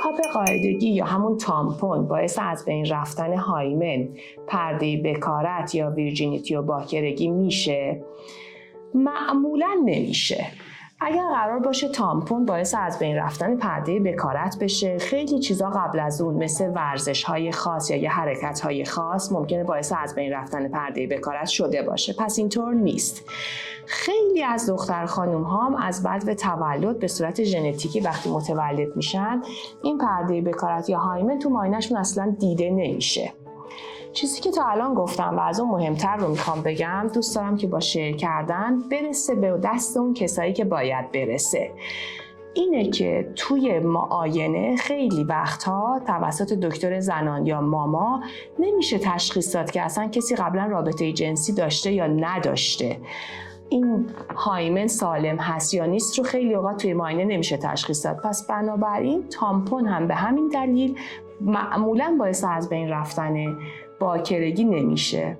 کاپ قاعدگی یا همون تامپون باعث از بین رفتن هایمن، پرده بکارت یا ویرجینیتی و باکرگی میشه؟ معمولاً نمیشه. اگر قرار باشه تامپون باعث از بین رفتن پرده بکارت بشه، خیلی چیزا قبل از اون مثل ورزش‌های خاص یا حرکت‌های خاص ممکنه باعث از بین رفتن پرده بکارت شده باشه. پس اینطور نیست. خیلی از دختر خانوم ها هم از بعد تولد به صورت ژنتیکی وقتی متولد میشن این پرده بکارت یا هایمن تو ماینه‌شون اصلا دیده نمیشه. چیزی که تا الان گفتم و از اون مهمتر رو میخوام بگم، دوست دارم که با شیر کردن برسه به دست اون کسایی که باید برسه. اینه که توی معاینه خیلی وقتها توسط دکتر زنان یا ماما نمیشه تشخیص داد که اصلا کسی قبلا رابطه جنسی داشته یا نداشته. این هایمن سالم هست یا نیست رو خیلی اوقات توی معاینه نمیشه تشخیص داد. پس بنابراین تامپون هم به همین دلیل معمولاً باعث از بین رفتن باکرگی نمیشه.